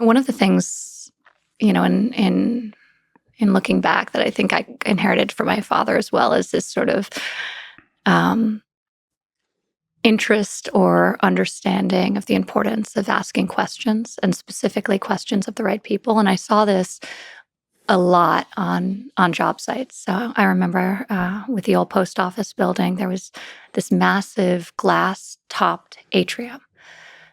One of the things, in looking back that I think I inherited from my father as well is this sort of um, interest or understanding of the importance of asking questions and specifically questions of the right people. And I saw this a lot on job sites. So I remember with the old post office building, there was this massive glass topped atrium.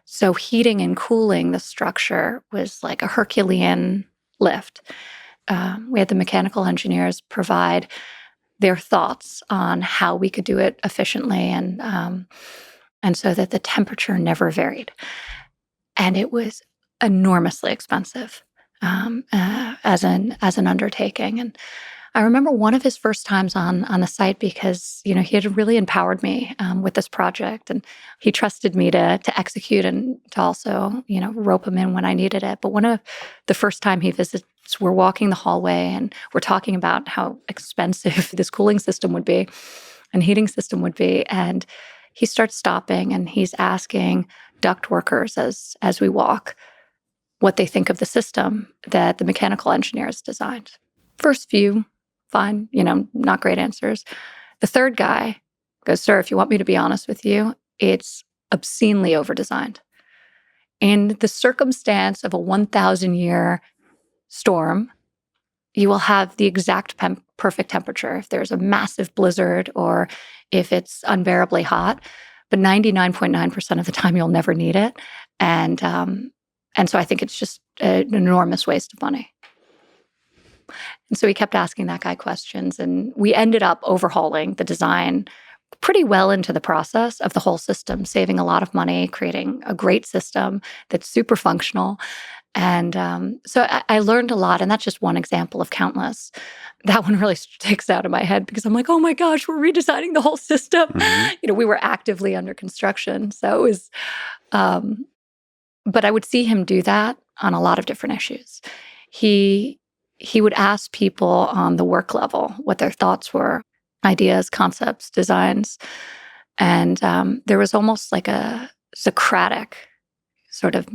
So heating and cooling the structure was like a Herculean lift. We had the mechanical engineers provide their thoughts on how we could do it efficiently and so that the temperature never varied. And it was enormously expensive as an undertaking. And I remember one of his first times on the site because he had really empowered me with this project, and he trusted me to execute and to also rope him in when I needed it. But one of the first time he visits, we're walking the hallway and we're talking about how expensive this cooling system would be and heating system would be, and he starts stopping and he's asking duct workers as we walk what they think of the system that the mechanical engineers designed. First few, fine, not great answers. The third guy goes, "Sir, if you want me to be honest with you, it's obscenely overdesigned. In the circumstance of a 1,000-year storm, you will have the exact perfect temperature if there's a massive blizzard or if it's unbearably hot. But 99.9% of the time, you'll never need it. And so I think it's just an enormous waste of money." And so he kept asking that guy questions, and we ended up overhauling the design pretty well into the process of the whole system, saving a lot of money, creating a great system that's super functional. And so I learned a lot, and that's just one example of countless. That one really sticks out in my head because I'm like, oh my gosh, we're redesigning the whole system. Mm-hmm. We were actively under construction. So it was, but I would see him do that on a lot of different issues. He would ask people on the work level what their thoughts were, ideas, concepts, designs. And there was almost like a Socratic sort of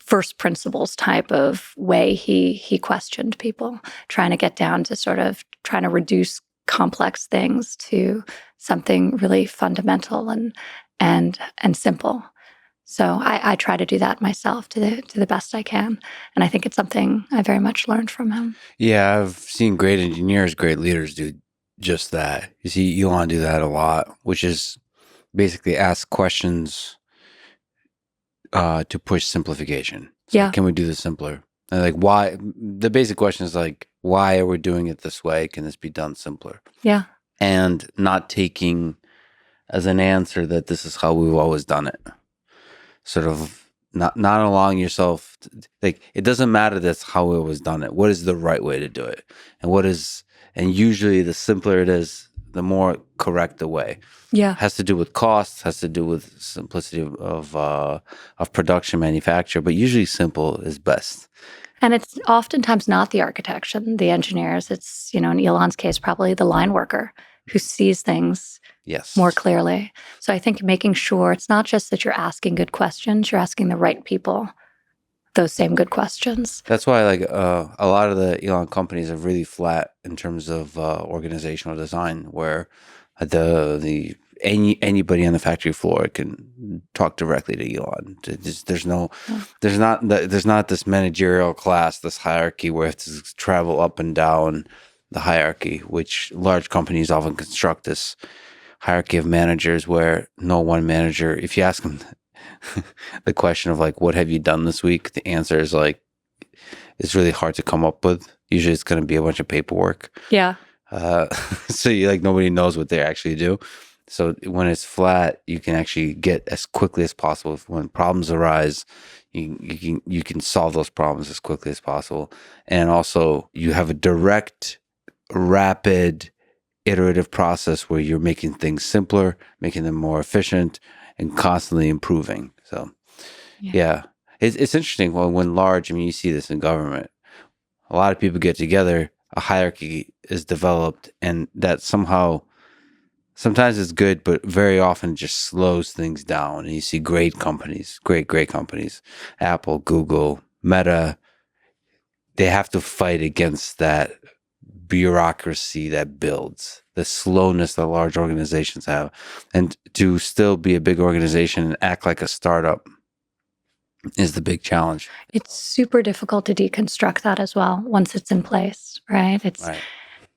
first principles type of way he questioned people, trying to get down to sort of trying to reduce complex things to something really fundamental and simple. So I try to do that myself to the best I can. And I think it's something I very much learned from him. Yeah, I've seen great engineers, great leaders do just that. You see Elon do that a lot, which is basically ask questions to push simplification. So Yeah. can we do this simpler? And like, why? The basic question is like, why are we doing it this way? Can this be done simpler? Yeah. And not taking as an answer that this is how we've always done it. Sort of not allowing yourself like, it doesn't matter that's how it was done it. What is the right way to do it? And usually the simpler it is, the more correct the way. Yeah. Has to do with costs, has to do with simplicity of production, manufacture, but usually simple is best. And it's oftentimes not the architects and the engineers. It's, in Elon's case, probably the line worker who sees things more clearly. So I think making sure it's not just that you're asking good questions, you're asking the right people those same good questions. That's why a lot of the Elon companies are really flat in terms of organizational design, where anybody on the factory floor can talk directly to Elon. There's not this managerial class, this hierarchy where it has to travel up and down the hierarchy, which large companies often construct this hierarchy of managers where no one manager, if you ask them the question of like, what have you done this week? The answer is like, it's really hard to come up with. Usually it's going to be a bunch of paperwork. Yeah. So nobody knows what they actually do. So when it's flat, you can actually get as quickly as possible. When problems arise, you can solve those problems as quickly as possible. And also you have a direct, rapid, iterative process where you're making things simpler, making them more efficient, and constantly improving. So, yeah. It's interesting when large, you see this in government. A lot of people get together, a hierarchy is developed, and that somehow Sometimes it's good, but very often it just slows things down. And you see great companies, great companies, Apple, Google, Meta, they have to fight against that bureaucracy that builds, the slowness that large organizations have. And to still be a big organization and act like a startup is the big challenge. It's super difficult to deconstruct that as well once it's in place, right? Right.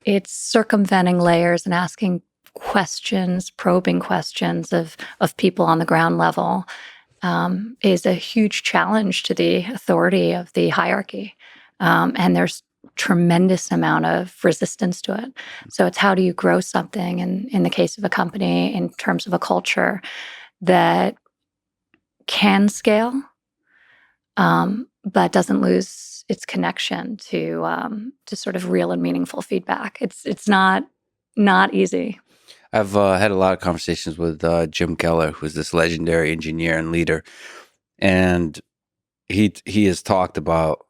It's circumventing layers and asking questions, probing questions of people on the ground level, is a huge challenge to the authority of the hierarchy. And there's tremendous amount of resistance to it. So it's how do you grow something, and in the case of a company, in terms of a culture that can scale, but doesn't lose its connection to sort of real and meaningful feedback. It's not easy. I've had a lot of conversations with Jim Keller, who's this legendary engineer and leader, and he has talked about,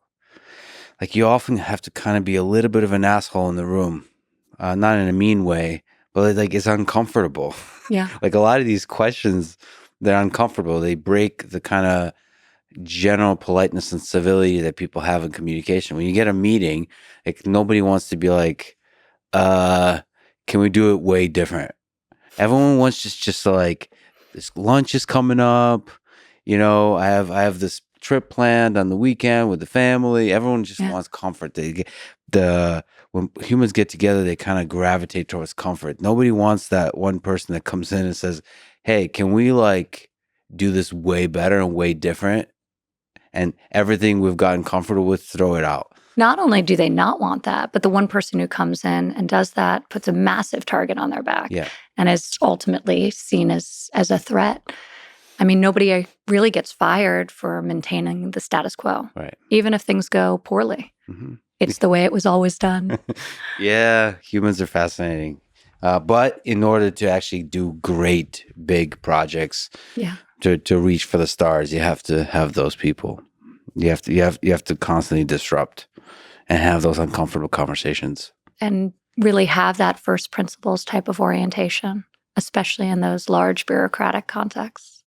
like, you often have to kind of be a little bit of an asshole in the room, not in a mean way, but like it's uncomfortable. Yeah. Like a lot of these questions, they're uncomfortable. They break the kind of general politeness and civility that people have in communication. When you get a meeting, like nobody wants to be like, can we do it way different? Everyone wants just to like, this lunch is coming up. I have this trip planned on the weekend with the family. Everyone just wants comfort. When humans get together, they kind of gravitate towards comfort. Nobody wants that one person that comes in and says, "Hey, can we like do this way better and way different?" And everything we've gotten comfortable with, throw it out. Not only do they not want that, but the one person who comes in and does that puts a massive target on their back, and is ultimately seen as a threat. I mean, nobody really gets fired for maintaining the status quo, right? Even if things go poorly. Mm-hmm. It's the way it was always done. Yeah, humans are fascinating. But in order to actually do great big projects, to reach for the stars, you have to have those people. You have to constantly disrupt and have those uncomfortable conversations. And really have that first principles type of orientation, especially in those large bureaucratic contexts.